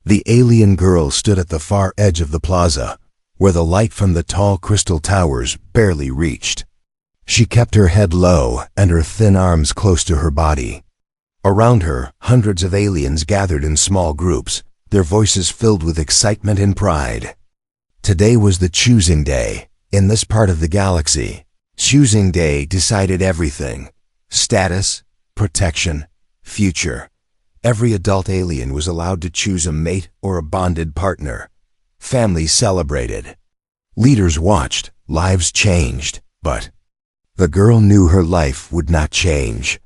The alien girl stood at the far edge of the plaza, where the light from the tall crystal towers barely reached. She kept her head low and her thin arms close to her body. Around her, hundreds of aliens gathered in small groups, their voices filled with excitement and pride. Today was the choosing day. In this part of the galaxy, choosing day decided everything: status, protection, future. Every adult alien was allowed to choose a mate or a bonded partner. Families celebrated. Leaders watched. Lives changed. But the girl knew her life would not change.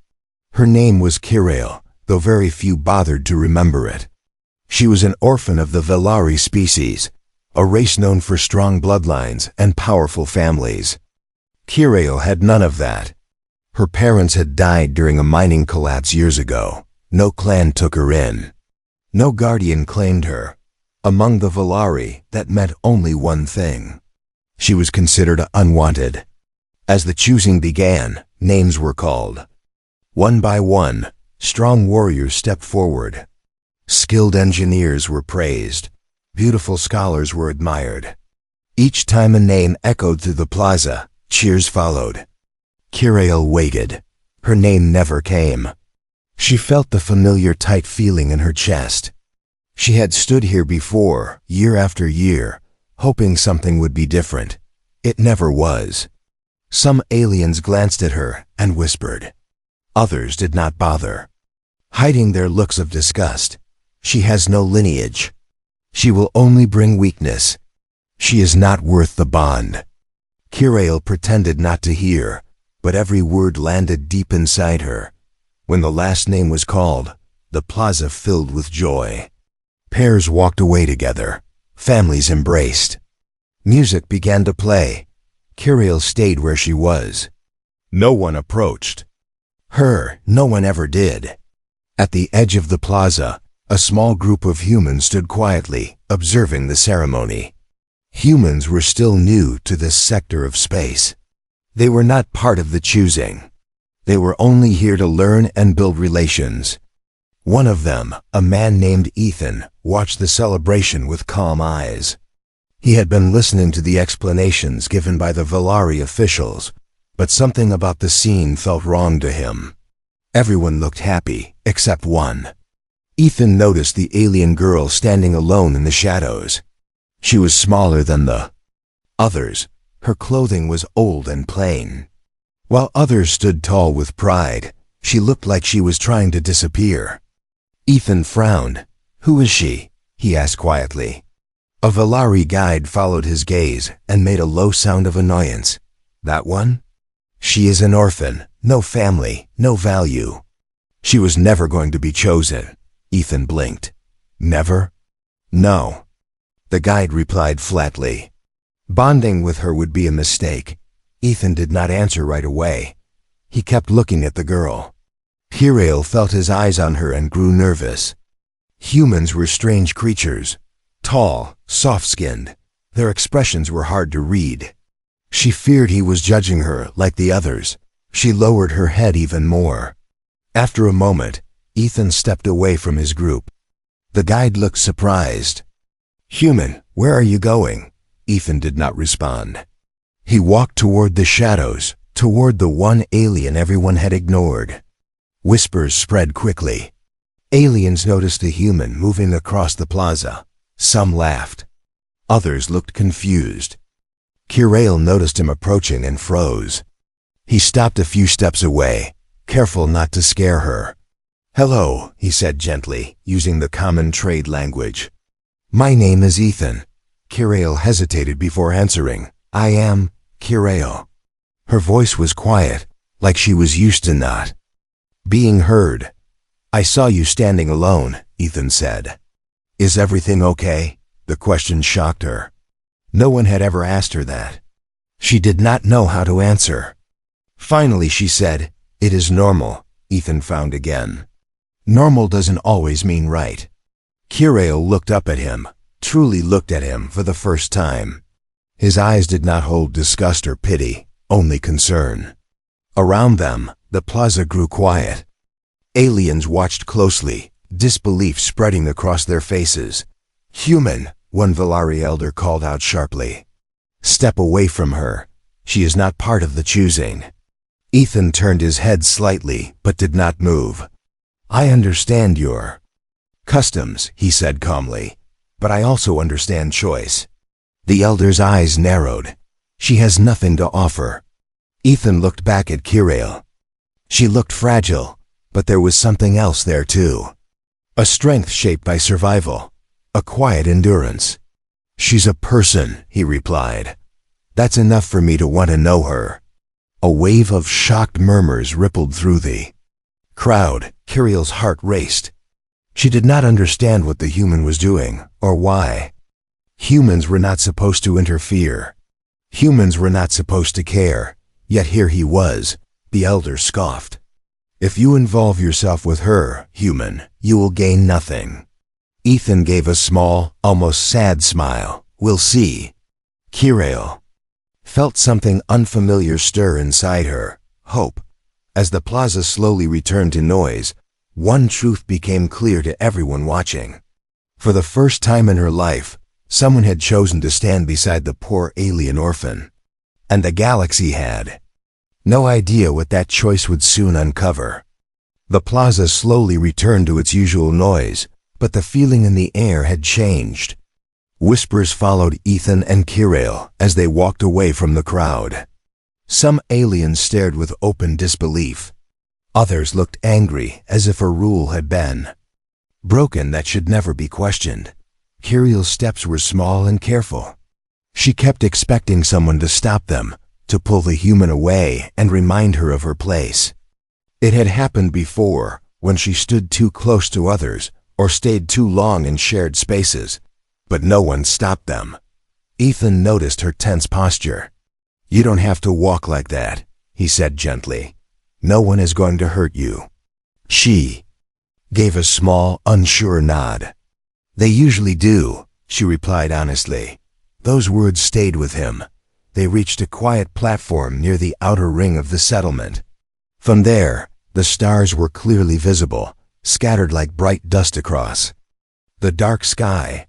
Her name was Kirail, though very few bothered to remember it. She was an orphan of the Velari species, a race known for strong bloodlines and powerful families. Kirail had none of that. Her parents had died during a mining collapse years ago. No clan took her in. No guardian claimed her. Among the Velari, that meant only one thing: she was considered unwanted. As the choosing began, names were called. One by one, strong warriors stepped forward. Skilled engineers were praised. Beautiful scholars were admired. Each time a name echoed through the plaza, cheers followed. Kirail waited. Her name never came. She felt the familiar tight feeling in her chest. She had stood here before, year after year, hoping something would be different. It never was. Some aliens glanced at her and whispered. Others did not bother, hiding their looks of disgust. She has no lineage. She will only bring weakness. She is not worth the bond. Kirail pretended not to hear, but every word landed deep inside her. When the last name was called, the plaza filled with joy. Pairs walked away together. Families embraced. Music began to play. Kirail stayed where she was. No one approached. No one ever did. At the edge of the plaza, a small group of humans stood quietly, observing the ceremony. Humans were still new to this sector of space. They were not part of the choosing. They were only here to learn and build relations. One of them, a man named Ethan, watched the celebration with calm eyes. He had been listening to the explanations given by the Velari officials, but something about the scene felt wrong to him. Everyone looked happy, except one. Ethan noticed the alien girl standing alone in the shadows. She was smaller than the others. Her clothing was old and plain. While others stood tall with pride, she looked like she was trying to disappear. Ethan frowned. "Who is she?" he asked quietly. A Velari guide followed his gaze and made a low sound of annoyance. "That one? She is an orphan, no family, no value." She was never going to be chosen. Ethan blinked. "Never?" "No." The guide replied flatly. Bonding with her would be a mistake. Ethan did not answer right away. He kept looking at the girl. Kirail felt his eyes on her and grew nervous. Humans were strange creatures. Tall, soft-skinned. Their expressions were hard to read. She feared he was judging her like the others. She lowered her head even more. After a moment, Ethan stepped away from his group. The guide looked surprised. "Human, where are you going?" Ethan did not respond. He walked toward the shadows, toward the one alien everyone had ignored. Whispers spread quickly. Aliens noticed a human moving across the plaza. Some laughed. Others looked confused. Kirail noticed him approaching and froze. He stopped a few steps away, careful not to scare her. "Hello," he said gently, using the common trade language. "My name is Ethan." Kirail hesitated before answering. "I am Kirail." Her voice was quiet, like she was used to not being heard. "I saw you standing alone," Ethan said. "Is everything okay?" The question shocked her. No one had ever asked her that. She did not know how to answer. Finally she said, "It is normal," Ethan frowned again. Normal doesn't always mean right. Kirail looked up at him, truly looked at him for the first time. His eyes did not hold disgust or pity, only concern. Around them, the plaza grew quiet. Aliens watched closely, disbelief spreading across their faces. "Human," one Valari elder called out sharply. "Step away from her. She is not part of the choosing." Ethan turned his head slightly, but did not move. "I understand your customs," he said calmly, "but I also understand choice." The elder's eyes narrowed. "She has nothing to offer." Ethan looked back at Kirail. She looked fragile, but there was something else there too. A strength shaped by survival. A quiet endurance. "She's a person," he replied. "That's enough for me to want to know her." A wave of shocked murmurs rippled through the crowd. Kiriel's heart raced. She did not understand what the human was doing, or why. Humans were not supposed to interfere. Humans were not supposed to care. Yet here he was. The elder scoffed. "If you involve yourself with her, human, you will gain nothing." Ethan gave a small, almost sad smile. "We'll see." Kirail felt something unfamiliar stir inside her. Hope. As the plaza slowly returned to noise, one truth became clear to everyone watching. For the first time in her life, someone had chosen to stand beside the poor alien orphan. And the galaxy had no idea what that choice would soon uncover. The plaza slowly returned to its usual noise, but the feeling in the air had changed. Whispers followed Ethan and Kirail as they walked away from the crowd. Some aliens stared with open disbelief. Others looked angry, as if a rule had been broken that should never be questioned. Kiriel's steps were small and careful. She kept expecting someone to stop them, to pull the human away and remind her of her place. It had happened before, when she stood too close to others, or stayed too long in shared spaces. But no one stopped them. Ethan noticed her tense posture. "You don't have to walk like that," he said gently. "No one is going to hurt you." She gave a small, unsure nod. "They usually do," she replied honestly. Those words stayed with him. They reached a quiet platform near the outer ring of the settlement. From there, the stars were clearly visible, scattered like bright dust across the dark sky.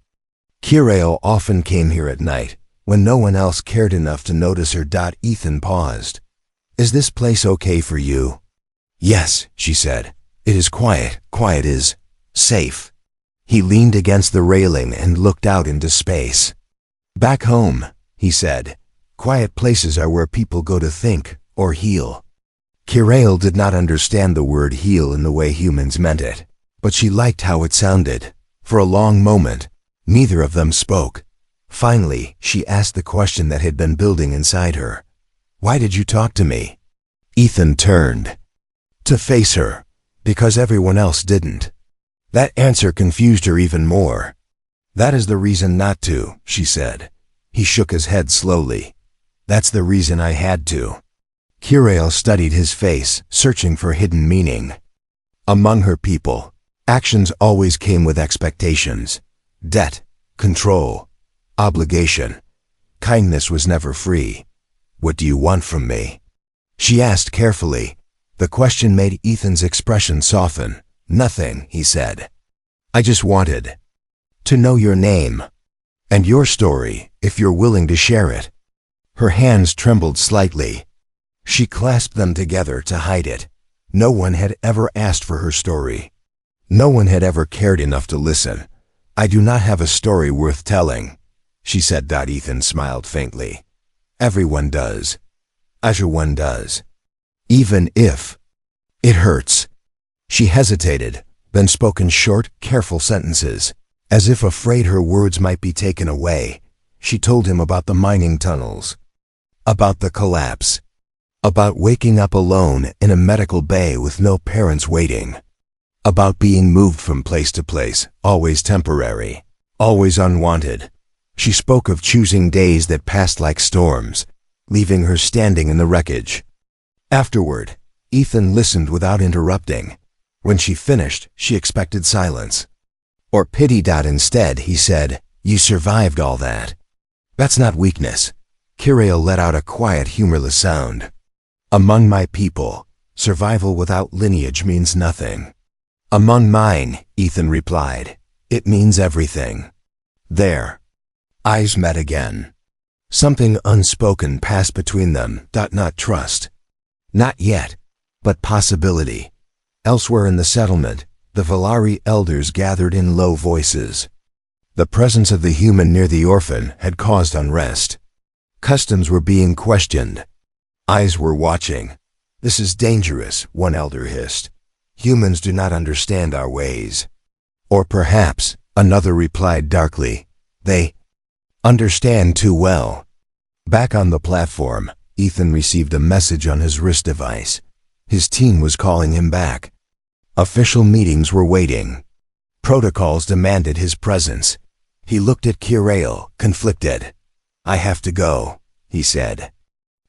Kirail often came here at night, when no one else cared enough to notice her. Ethan paused. "Is this place okay for you?" "Yes," she said. "It is quiet. Quiet is safe." He leaned against the railing and looked out into space. "Back home," he said, "quiet places are where people go to think or heal." Kirail did not understand the word heal in the way humans meant it, but she liked how it sounded. For a long moment, neither of them spoke. Finally, she asked the question that had been building inside her. "Why did you talk to me?" Ethan turned to face her, because everyone else didn't. That answer confused her even more. "That is the reason not to," she said. He shook his head slowly. "That's the reason I had to." Kirail studied his face, searching for hidden meaning. Among her people, actions always came with expectations. Debt, control, obligation. Kindness was never free. "What do you want from me?" she asked carefully. The question made Ethan's expression soften. "Nothing," he said. "I just wanted to know your name and your story, if you're willing to share it." Her hands trembled slightly. She clasped them together to hide it. No one had ever asked for her story. No one had ever cared enough to listen. "I do not have a story worth telling," she said. Ethan smiled faintly. "Everyone does. Everyone does. Even if it hurts." She hesitated, then spoke in short, careful sentences. As if afraid her words might be taken away, she told him about the mining tunnels, about the collapse, about waking up alone in a medical bay with no parents waiting, about being moved from place to place, always temporary, always unwanted. She spoke of choosing days that passed like storms, leaving her standing in the wreckage. Afterward, Ethan listened without interrupting. When she finished, she expected silence. Or pity. Instead, he said, "You survived all that." "That's not weakness." Kirail let out a quiet, humorless sound. "Among my people, survival without lineage means nothing. Among mine, Ethan replied. It means everything. Their eyes met again. Something unspoken passed between them. Not trust. Not yet, but possibility. Elsewhere in the settlement, the Valari elders gathered in low voices. The presence of the human near the orphan had caused unrest. Customs were being questioned. Eyes were watching. This is dangerous, one elder hissed. Humans do not understand our ways. Or perhaps, another replied darkly, they understand too well. Back on the platform, Ethan received a message on his wrist device. His team was calling him back. Official meetings were waiting. Protocols demanded his presence. He looked at Kirail, conflicted. I have to go, he said.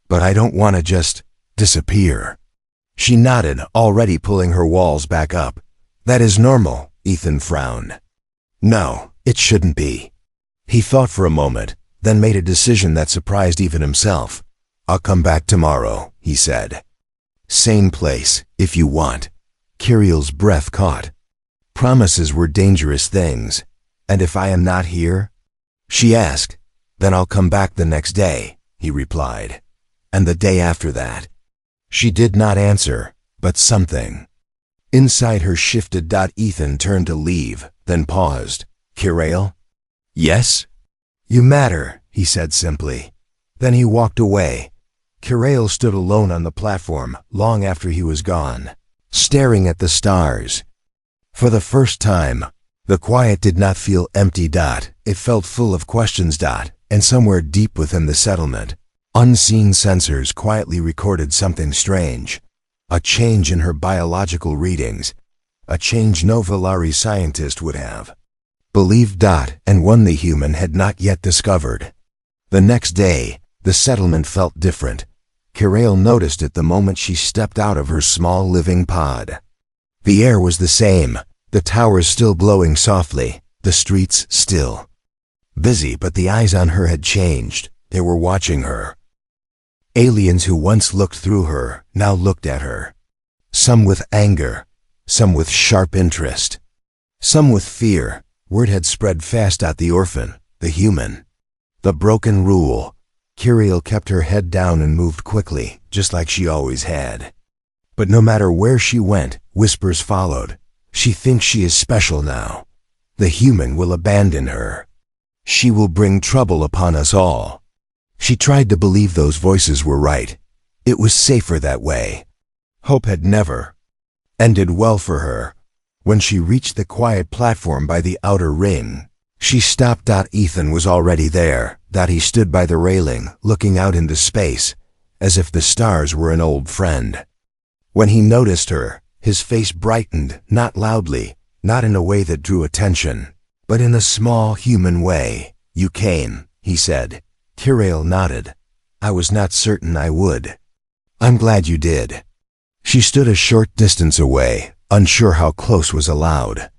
But I don't want to just disappear. She nodded, already pulling her walls back up. That is normal, Ethan frowned. No, it shouldn't be. He thought for a moment, then made a decision that surprised even himself. I'll come back tomorrow, he said. Same place, if you want. Kiriel's breath caught. Promises were dangerous things. And if I am not here? She asked. Then I'll come back the next day, he replied. And the day after that. She did not answer, but something inside her shifted. Ethan turned to leave, then paused. Kirail? Yes? You matter, he said simply. Then he walked away. Kirail stood alone on the platform long after he was gone, staring at the stars. For the first time, the quiet did not feel empty. It felt full of questions. And somewhere deep within the settlement, unseen sensors quietly recorded something strange. A change in her biological readings. A change no Valari scientist would have believed. And one the human had not yet discovered. The next day, the settlement felt different. Kirail noticed it the moment she stepped out of her small living pod. The air was the same, the towers still glowing softly, the streets still busy, but the eyes on her had changed. They were watching her. Aliens who once looked through her now looked at her. Some with anger, some with sharp interest, some with fear. Word had spread fast. The orphan, the human, the broken rule. Kirail kept her head down and moved quickly, just like she always had. But no matter where she went, whispers followed. She thinks she is special now. The human will abandon her. She will bring trouble upon us all. She tried to believe those voices were right. It was safer that way. Hope had never ended well for her. When she reached the quiet platform by the outer ring, she stopped. Ethan was already there. He stood by the railing, looking out into space, as if the stars were an old friend. When he noticed her, his face brightened, not loudly, not in a way that drew attention, but in a small human way. You came, he said. Kirail nodded. I was not certain I would. I'm glad you did. She stood a short distance away, unsure how close was allowed.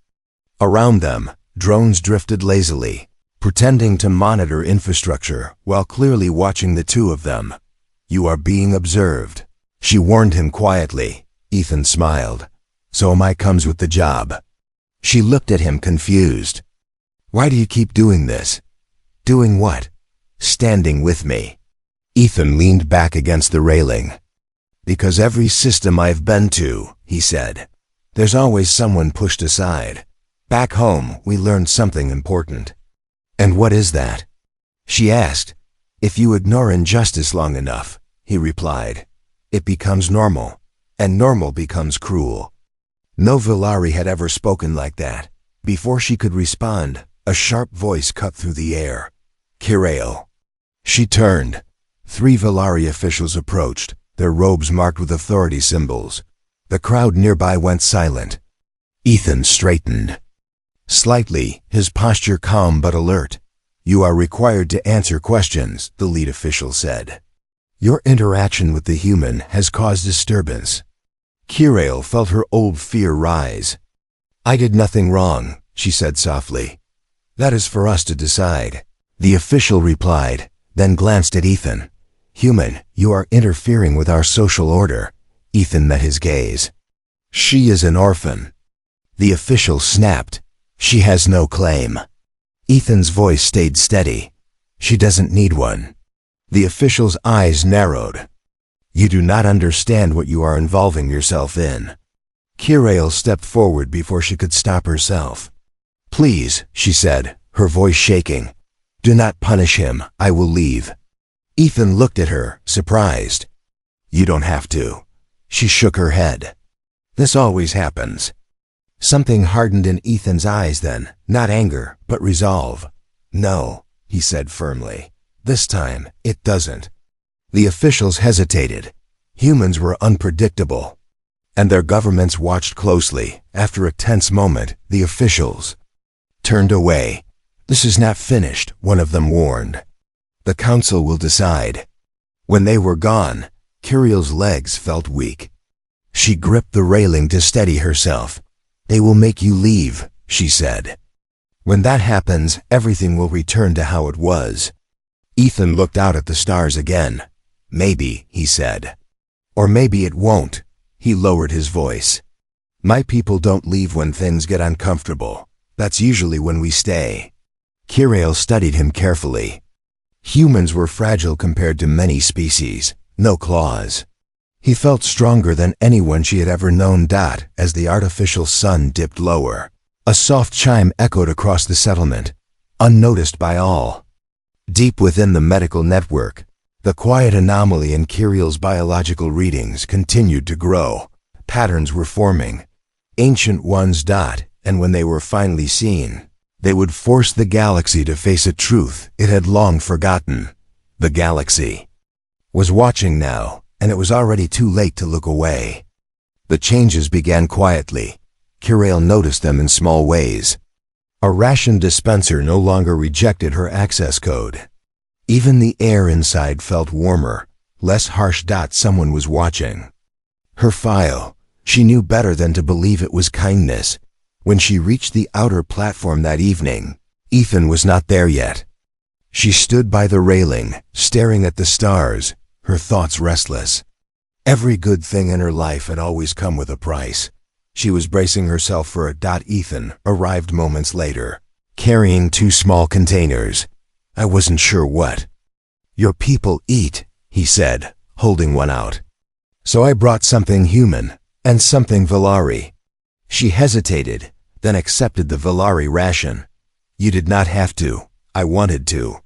Around them, drones drifted lazily, pretending to monitor infrastructure while clearly watching the two of them. You are being observed, she warned him quietly. Ethan smiled. So my comes with the job. She looked at him confused. Why do you keep doing this? Doing what? Standing with me. Ethan leaned back against the railing. Because every system I've been to, he said, there's always someone pushed aside. Back home, we learned something important. And what is that? She asked. If you ignore injustice long enough, he replied, it becomes normal, and normal becomes cruel. No Valari had ever spoken like that. Before she could respond, a sharp voice cut through the air. Kirail. She turned. 3 Valari officials approached, their robes marked with authority symbols. The crowd nearby went silent. Ethan straightened slightly, his posture calm but alert. You are required to answer questions, the lead official said. Your interaction with the human has caused disturbance. Kirail felt her old fear rise. I did nothing wrong, she said softly. That is for us to decide. The official replied, then glanced at Ethan. Human, you are interfering with our social order. Ethan met his gaze. She is an orphan. The official snapped. She has no claim. Ethan's voice stayed steady. She doesn't need one. The official's eyes narrowed. You do not understand what you are involving yourself in. Kirail stepped forward before she could stop herself. Please, she said, her voice shaking. Do not punish him. I will leave. Ethan looked at her, surprised. You don't have to. She shook her head. This always happens. Something hardened in Ethan's eyes then, not anger, but resolve. No, he said firmly. This time, it doesn't. The officials hesitated. Humans were unpredictable. And their governments watched closely. After a tense moment, the officials turned away. This is not finished, one of them warned. The council will decide. When they were gone, Kiriel's legs felt weak. She gripped the railing to steady herself. They will make you leave, she said. When that happens, everything will return to how it was. Ethan looked out at the stars again. Maybe, he said. Or maybe it won't. He lowered his voice. My people don't leave when things get uncomfortable. That's usually when we stay. Kiriel studied him carefully. Humans were fragile compared to many species. No claws. He felt stronger than anyone she had ever known. As the artificial sun dipped lower, a soft chime echoed across the settlement, unnoticed by all. Deep within the medical network, the quiet anomaly in Kiriel's biological readings continued to grow. Patterns were forming. Ancient ones. And when they were finally seen, they would force the galaxy to face a truth it had long forgotten. The galaxy was watching now, and it was already too late to look away. The changes began quietly. Kiriel noticed them in small ways. A ration dispenser no longer rejected her access code. Even the air inside felt warmer, less harsh. Someone was watching her file. She knew better than to believe it was kindness. When she reached the outer platform that evening, Ethan was not there yet. She stood by the railing, staring at the stars, her thoughts restless. Every good thing in her life had always come with a price. She was bracing herself for it. Ethan arrived moments later, carrying 2 small containers. I wasn't sure what. Your people eat, he said, holding one out. So I brought something human, and something Valari. She hesitated, then accepted the Valari ration. You did not have to. I wanted to.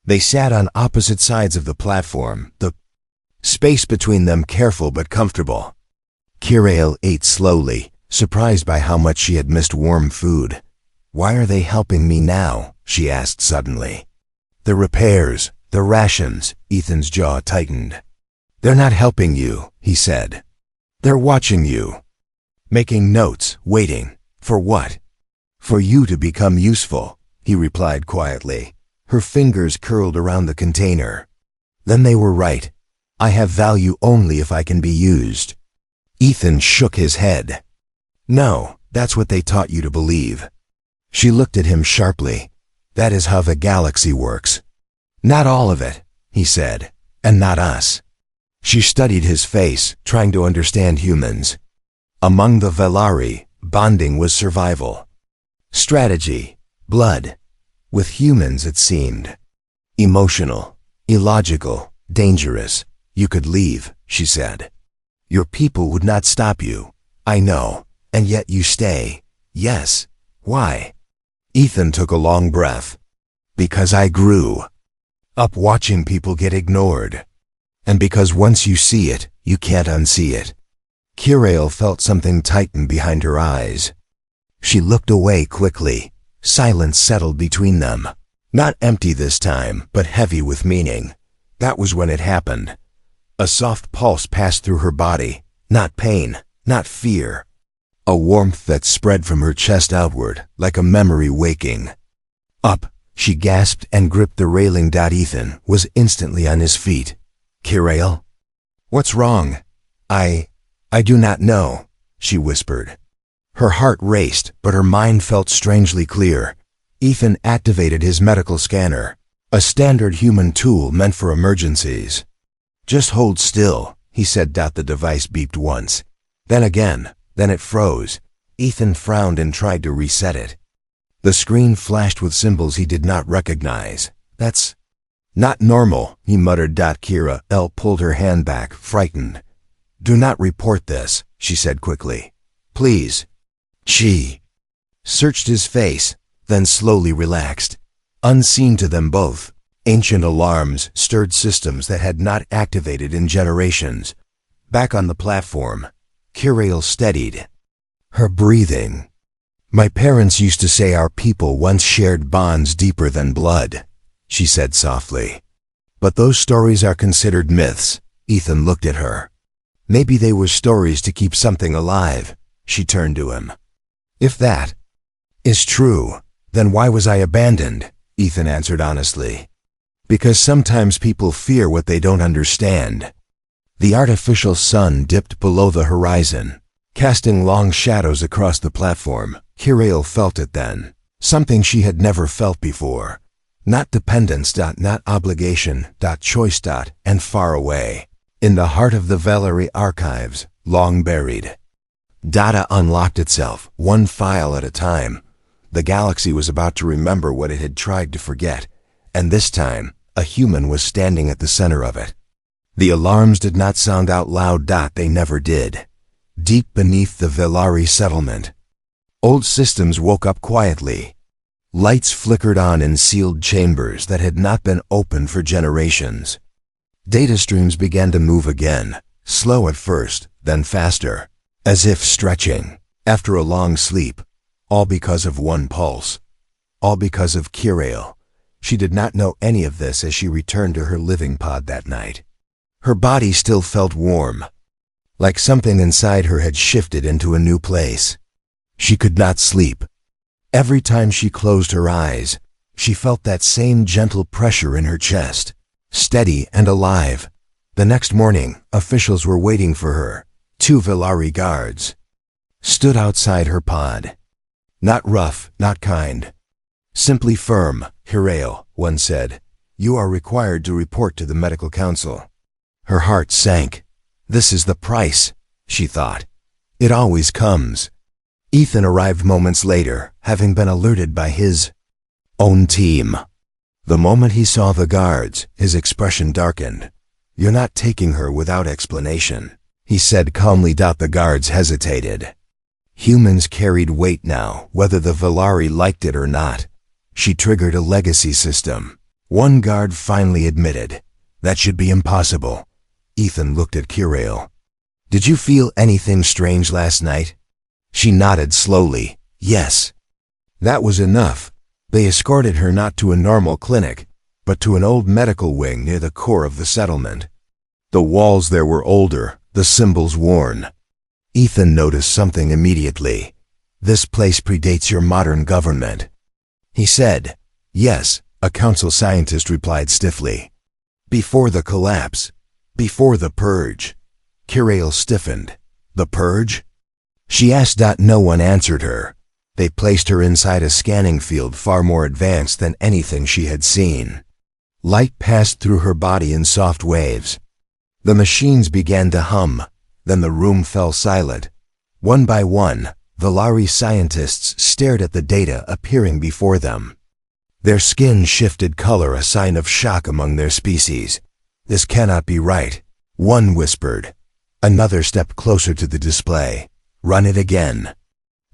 They sat on opposite sides of the platform, the space between them careful but comfortable. Kiriel ate slowly, surprised by how much she had missed warm food. Why are they helping me now? She asked suddenly. The repairs, the rations. Ethan's jaw tightened. They're not helping you, he said. They're watching you. Making notes, waiting. For what? For you to become useful, he replied quietly. Her fingers curled around the container. Then they were right. I have value only if I can be used. Ethan shook his head. No, that's what they taught you to believe. She looked at him sharply. That is how the galaxy works. Not all of it, he said, and not us. She studied his face, trying to understand humans. Among the Valari, bonding was survival. Strategy, blood. With humans, it seemed emotional, illogical, dangerous. You could leave, she said. Your people would not stop you. I know, and yet you stay. Yes. Why? Ethan took a long breath. Because I grew up watching people get ignored. And because once you see it, you can't unsee it. Kiriel felt something tighten behind her eyes. She looked away quickly. Silence settled between them. Not empty this time, but heavy with meaning. That was when it happened. A soft pulse passed through her body. Not pain, not fear. A warmth that spread from her chest outward, like a memory waking. Up, she gasped and gripped the railing. Ethan was instantly on his feet. Kiriel? What's wrong? I do not know, she whispered. Her heart raced, but her mind felt strangely clear. Ethan activated his medical scanner, a standard human tool meant for emergencies. Just hold still, he said. The device beeped once. Then again, then it froze. Ethan frowned and tried to reset it. The screen flashed with symbols he did not recognize. That's not normal, he muttered. Kira L pulled her hand back, frightened. Do not report this, she said quickly. Please. She searched his face, then slowly relaxed. Unseen to them both, ancient alarms stirred systems that had not activated in generations. Back on the platform, Kiriel steadied her breathing. My parents used to say our people once shared bonds deeper than blood, she said softly. But those stories are considered myths. Ethan looked at her. Maybe they were stories to keep something alive. She turned to him. If that is true, then why was I abandoned? Ethan answered honestly. Because sometimes people fear what they don't understand. The artificial sun dipped below the horizon, casting long shadows across the platform. Kiriel felt it then, something she had never felt before. Not dependence, not obligation, choice, and far away. In the heart of the Valerie archives, long buried. Data unlocked itself, one file at a time. The galaxy was about to remember what it had tried to forget, and this time, a human was standing at the center of it. The alarms did not sound out loud. They never did. Deep beneath the Velari settlement, old systems woke up quietly. Lights flickered on in sealed chambers that had not been opened for generations. Data streams began to move again, slow at first, then faster, as if stretching. After a long sleep, all because of one pulse. All because of Kiriel. She did not know any of this as she returned to her living pod that night. Her body still felt warm, like something inside her had shifted into a new place. She could not sleep. Every time she closed her eyes, she felt that same gentle pressure in her chest, steady and alive. The next morning, officials were waiting for her. 2 Velari guards stood outside her pod. Not rough, not kind. Simply firm. Kiriel, one said, you are required to report to the medical council. Her heart sank. This is the price, she thought. It always comes. Ethan arrived moments later, having been alerted by his own team. The moment he saw the guards, his expression darkened. You're not taking her without explanation, he said calmly. The guards hesitated. Humans carried weight now, whether the Velari liked it or not. She triggered a legacy system. One guard finally admitted, that should be impossible. Ethan looked at Kiriel. Did you feel anything strange last night? She nodded slowly. Yes. That was enough. They escorted her not to a normal clinic, but to an old medical wing near the core of the settlement. The walls there were older, the symbols worn. Ethan noticed something immediately. This place predates your modern government. He said. Yes, a council scientist replied stiffly. Before the collapse. Before the purge. Kiriel stiffened. The purge? She asked. No one answered her. They placed her inside a scanning field far more advanced than anything she had seen. Light passed through her body in soft waves. The machines began to hum. Then the room fell silent. One by one, Velari scientists stared at the data appearing before them. Their skin shifted color, a sign of shock among their species. This cannot be right, one whispered. Another stepped closer to the display. Run it again.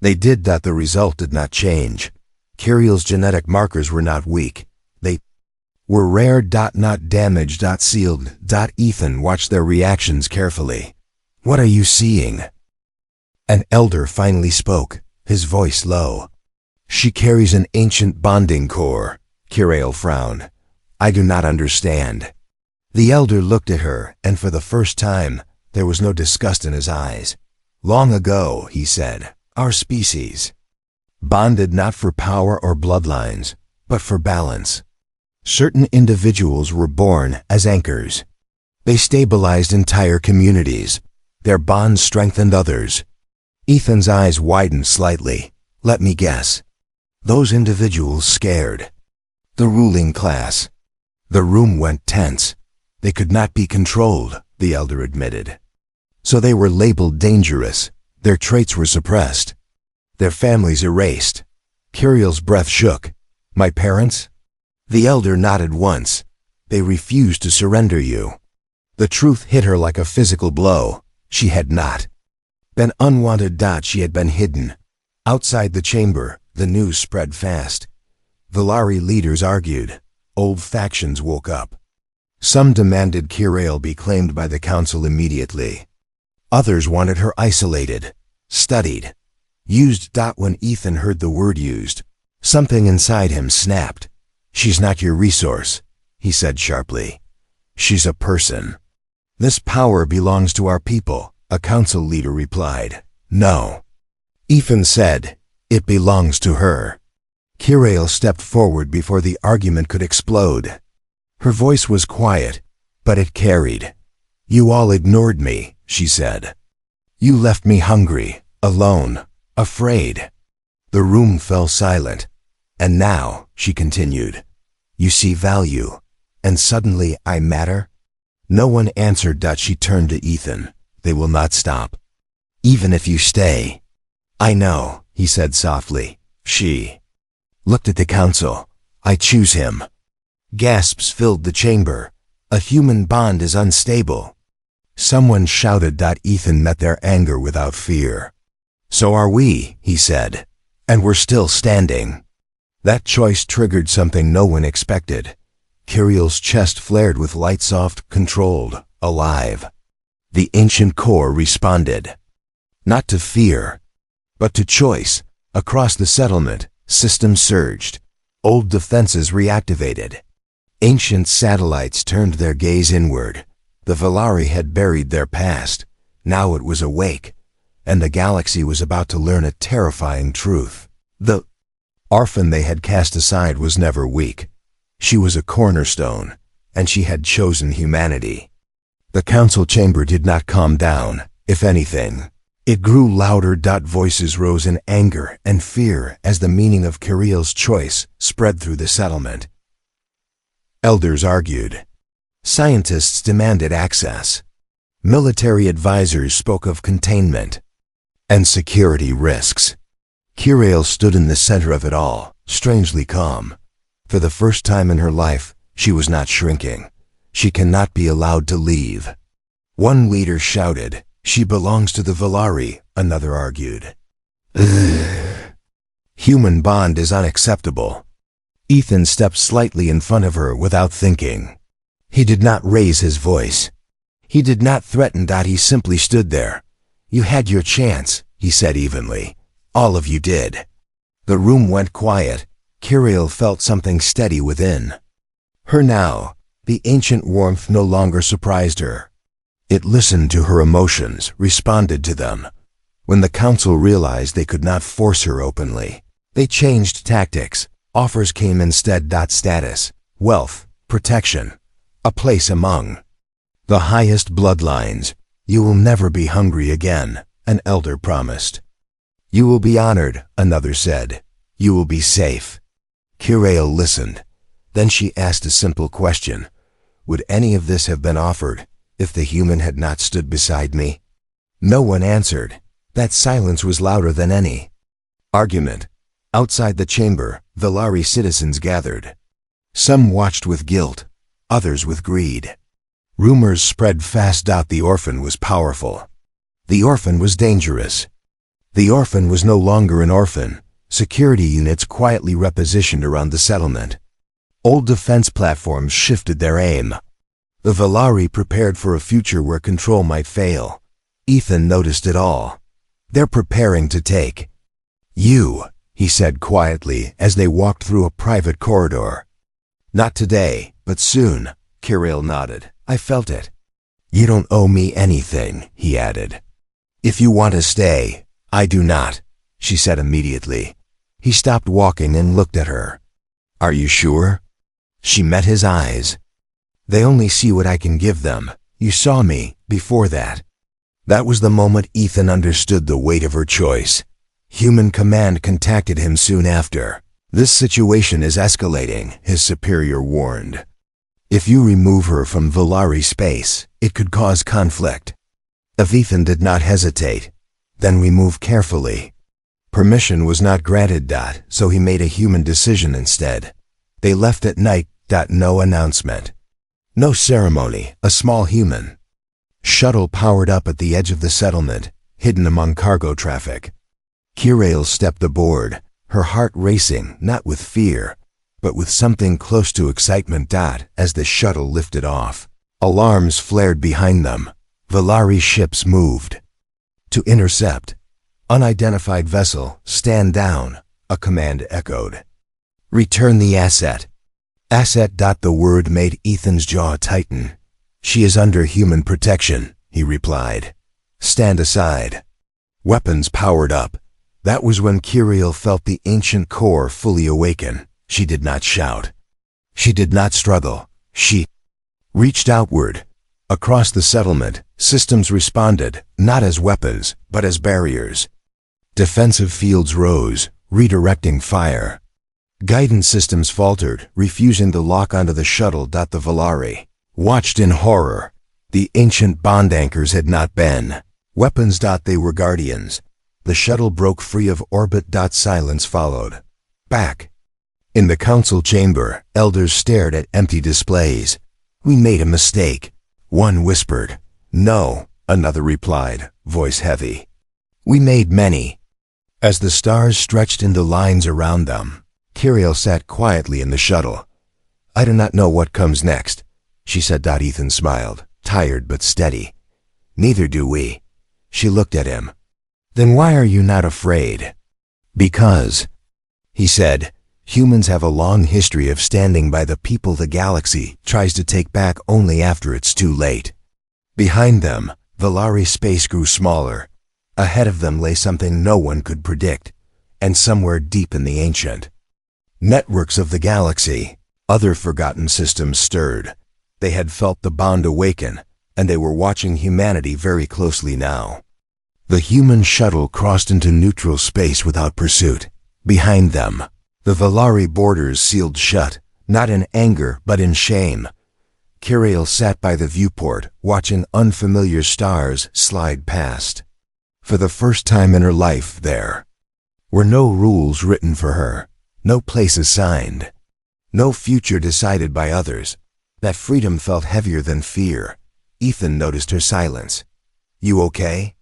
They did. The result did not change. Kiriel's genetic markers were not weak. They were rare. Not damaged. Sealed. Ethan watched their reactions carefully. What are you seeing? An elder finally spoke, his voice low. She carries an ancient bonding core. Kiriel frowned. I do not understand. The elder looked at her, and for the first time, there was no disgust in his eyes. Long ago, he said, our species bonded not for power or bloodlines, but for balance. Certain individuals were born as anchors. They stabilized entire communities. Their bonds strengthened others. Ethan's eyes widened slightly. Let me guess. Those individuals scared the ruling class. The room went tense. They could not be controlled, the elder admitted. So they were labeled dangerous. Their traits were suppressed. Their families erased. Curiel's breath shook. My parents? The elder nodded once. They refused to surrender you. The truth hit her like a physical blow. She had not been unwanted. She had been hidden. Outside the chamber, the news spread fast. Valari leaders argued. Old factions woke up. Some demanded Curiel be claimed by the council immediately. Others wanted her isolated, studied, used. When Ethan heard the word used, something inside him snapped. She's not your resource, he said sharply. She's a person. This power belongs to our people, a council leader replied. No. Ethan said, it belongs to her. Curiel stepped forward before the argument could explode. Her voice was quiet, but it carried. You all ignored me, she said. You left me hungry, alone, afraid. The room fell silent. And now, she continued, you see value, and suddenly I matter? No one answered. She turned to Ethan. They will not stop. Even if you stay. I know, he said softly. She looked at the council. I choose him. Gasps filled the chamber. A human bond is unstable. Someone shouted. Ethan met their anger without fear. So are we, he said. And we're still standing. That choice triggered something no one expected. Curiel's chest flared with light, soft, controlled, alive. The ancient core responded. Not to fear, but to choice. Across the settlement, systems surged. Old defenses reactivated. Ancient satellites turned their gaze inward. The Valari had buried their past. Now it was awake, and the galaxy was about to learn a terrifying truth. The Orphan they had cast aside was never weak. She was a cornerstone, and she had chosen humanity. The council chamber did not calm down. If anything, it grew louder. Voices rose in anger and fear as the meaning of Curiel's choice spread through the settlement. Elders argued. Scientists demanded access. Military advisors spoke of containment and security risks. Curiel stood in the center of it all, strangely calm. For the first time in her life, she was not shrinking. She cannot be allowed to leave. One leader shouted, she belongs to the Valari, another argued. Human bond is unacceptable. Ethan stepped slightly in front of her without thinking. He did not raise his voice. He did not threaten. He simply stood there. You had your chance, he said evenly. All of you did. The room went quiet. Curiel felt something steady within her now. The ancient warmth no longer surprised her. It listened to her emotions, responded to them. When the council realized they could not force her openly, they changed tactics. Offers came instead. Status, wealth, protection, a place among the highest bloodlines. You will never be hungry again, an elder promised. You will be honored, another said. You will be safe. Curiel listened. Then she asked a simple question. Would any of this have been offered if the human had not stood beside me? No one answered. That silence was louder than any argument. Outside the chamber, Valari citizens gathered. Some watched with guilt, others with greed. Rumors spread fast. The Orphan was powerful. The Orphan was dangerous. The Orphan was no longer an orphan. Security units quietly repositioned around the settlement. Old defense platforms shifted their aim. The Valari prepared for a future where control might fail. Ethan noticed it all. They're preparing to take you, he said quietly as they walked through a private corridor. Not today, but soon, Curiel nodded. I felt it. You don't owe me anything, he added. If you want to stay, I do not, she said immediately. He stopped walking and looked at her. Are you sure? She met his eyes. They only see what I can give them. You saw me before that. That was the moment Ethan understood the weight of her choice. Human Command contacted him soon after. This situation is escalating, his superior warned. If you remove her from Valari space, it could cause conflict. If Ethan did not hesitate, then we move carefully. Permission was not granted. So he made a human decision instead. They left at night. No announcement. No ceremony, a small human shuttle powered up at the edge of the settlement, hidden among cargo traffic. Kirill stepped aboard, her heart racing, not with fear, but with something close to excitement. As the shuttle lifted off, alarms flared behind them. Valari ships moved. To intercept. Unidentified vessel, stand down, a command echoed. Return the asset. Asset. The word made Ethan's jaw tighten. She is under human protection, he replied. Stand aside. Weapons powered up. That was when Kirill felt the ancient core fully awaken. She did not shout. She did not struggle. She reached outward. Across the settlement, systems responded, not as weapons, but as barriers. Defensive fields rose, redirecting fire. Guidance systems faltered, refusing to lock onto the shuttle. The Valari watched in horror. The ancient bond anchors had not been weapons. They were guardians. The shuttle broke free of orbit. Silence followed. Back. In the council chamber, elders stared at empty displays. We made a mistake. One whispered. No, another replied, voice heavy. We made many. As the stars stretched into lines around them, Kirill sat quietly in the shuttle. I do not know what comes next, she said. Ethan smiled, tired but steady. Neither do we. She looked at him. Then why are you not afraid? Because, he said, humans have a long history of standing by the people the galaxy tries to take back only after it's too late. Behind them, Valari space grew smaller. Ahead of them lay something no one could predict, and somewhere deep in the ancient networks of the galaxy, other forgotten systems stirred. They had felt the bond awaken, and they were watching humanity very closely now. The human shuttle crossed into neutral space without pursuit. Behind them, the Valari borders sealed shut, not in anger but in shame. Kirill sat by the viewport, watching unfamiliar stars slide past. For the first time in her life there were no rules written for her, no place assigned, no future decided by others. That freedom felt heavier than fear. Ethan noticed her silence. You okay?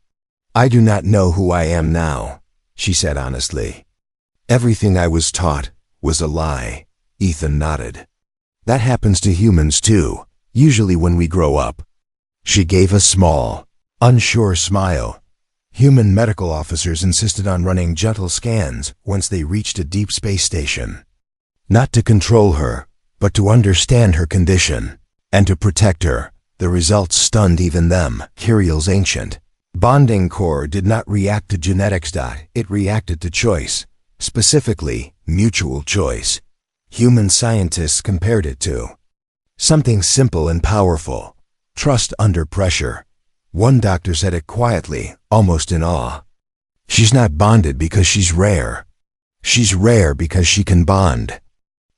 I do not know who I am now, she said honestly. Everything I was taught was a lie. Ethan nodded. That happens to humans too, usually when we grow up. She gave a small, unsure smile. Human medical officers insisted on running gentle scans once they reached a deep space station. Not to control her, but to understand her condition, and to protect her. The results stunned even them. Kirill's ancient bonding core did not react to genetics. It reacted to choice, specifically mutual choice. Human scientists compared it to something simple and powerful: trust under pressure. One doctor said it quietly, almost in awe. She's not bonded because she's rare. She's rare because she can bond.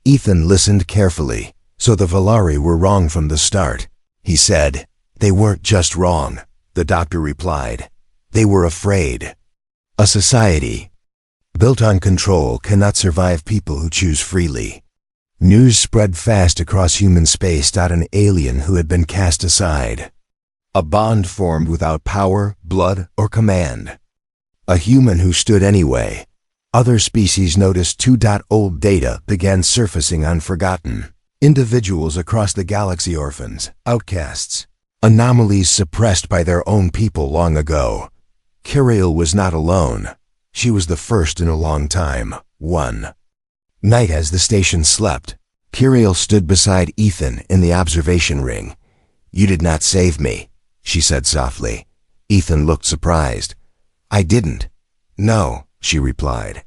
Ethan listened carefully. So the Valari were wrong from the start, he said. They weren't just wrong, the doctor replied. They were afraid. A society built on control cannot survive people who choose freely. News spread fast across human space. An alien who had been cast aside. A bond formed without power, blood, or command. A human who stood anyway. Other species noticed too. Old data began surfacing unforgotten. Individuals across the galaxy, orphans, outcasts, anomalies suppressed by their own people long ago. Kirill was not alone. She was the first in a long time. One night as the station slept, Kirill stood beside Ethan in the observation ring. You did not save me, she said softly. Ethan looked surprised. I didn't. No, she replied.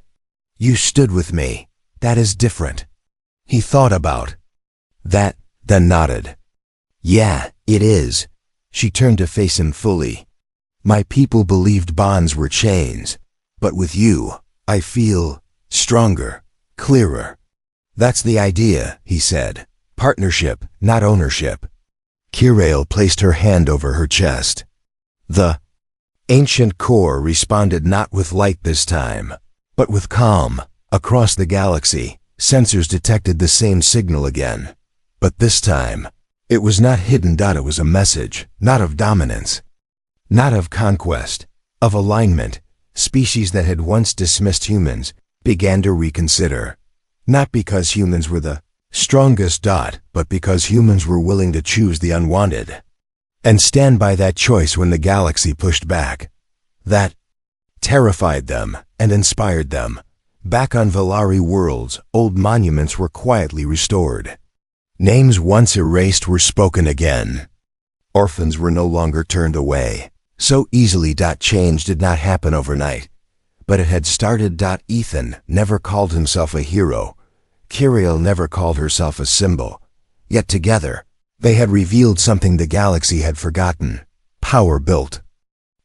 You stood with me. That is different. He thought about that, then nodded. Yeah, it is. She turned to face him fully. My people believed bonds were chains, but with you, I feel stronger, clearer. That's the idea, he said. Partnership, not ownership. Kirill placed her hand over her chest. The ancient core responded, not with light this time, But with calm, across the galaxy, sensors detected the same signal again. But this time, it was not hidden. It was a message, not of dominance, not of conquest, of alignment. Species that had once dismissed humans began to reconsider. Not because humans were the strongest, but because humans were willing to choose the unwanted and stand by that choice when the galaxy pushed back. That terrified them and inspired them. Back on Valari worlds, old monuments were quietly restored. Names once erased were spoken again. Orphans were no longer turned away so easily. Change did not happen overnight, but it had started. Ethan never called himself a hero. Kiriel never called herself a symbol. Yet together, they had revealed something the galaxy had forgotten. Power built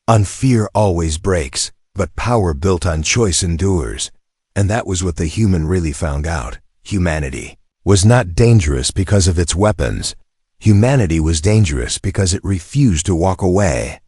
on fear always breaks, but power built on choice endures. And that was what the human really found out. Humanity was not dangerous because of its weapons. Humanity was dangerous because it refused to walk away.